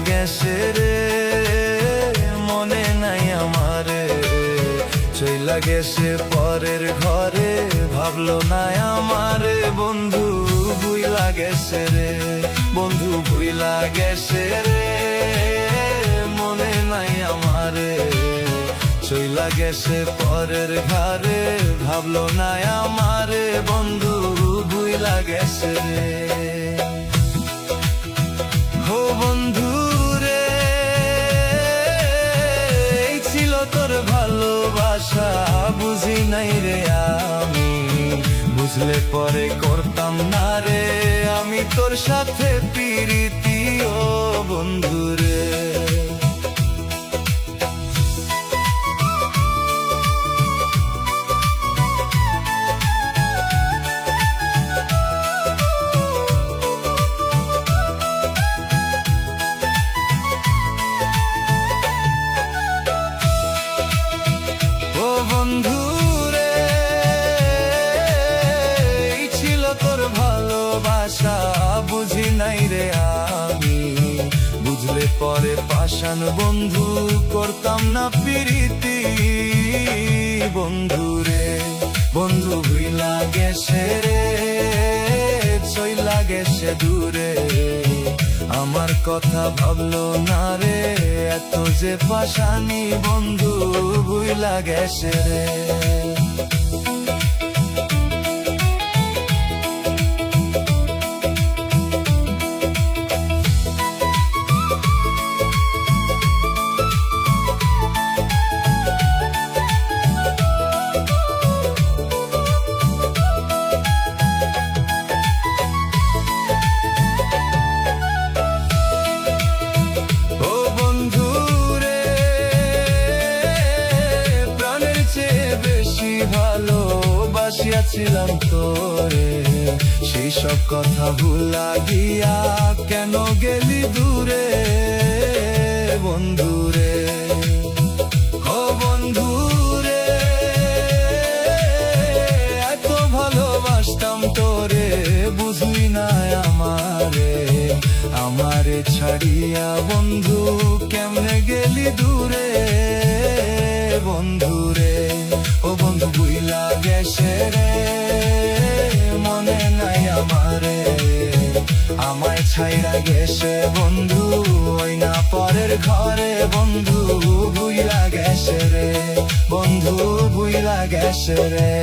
গেছে রে, মনে নাই আমারে। চইলা গেছে পরের ঘরে, ভাবলো না আমারে। বন্ধু ভুইলা গেছে রে, বন্ধু ভুইলা গেছে রে, মনে নাই আমারে। চইলা গেছে পরের ঘরে, ভাবলো না আমারে। বন্ধু ভুইলা গেছে রে। ও বন্ধু রে, এই ছিল তোর ভালোবাসা, বুঝি নাই রে আমি। বুঝলে পরে করতাম না রে আমি তোর সাথে পিরিতি। ও বন্ধু রে, বন্ধু রে, এই ছিল তোর ভালোবাসা, বুঝি নাই রে আমি। বুঝলে পরে পাষাণ বন্ধু, করতাম না পিরিতি। বন্ধু রে, বন্ধু ভুইলা গেছে রে, চইলা গেছে দূরে। আমার কথা ভাবলো না রে, এত যে পাশানি। বন্ধু ভুইলা গেছে রে। ভালোবাসিয়াছিলাম তোরে, সেই সব কথা ভুলা গিয়া কেন গেলি দূরে। বন্ধু রে, ও বন্ধু রে, এত ভালোবাসতাম তোরে, বুঝলি না আমারে। আমারে ছাড়িয়া বন্ধু কেমনে গেলি দূরে। বন্ধু রে, ও বন্ধু ভুইলা গেছে রে, মনে নাই আমারে। আমায় ছাইরা গেছে বন্ধু, ওই না পরের ঘরে। বন্ধু ভুইলা গেছে রে, বন্ধু ভুইলা গেছে রে।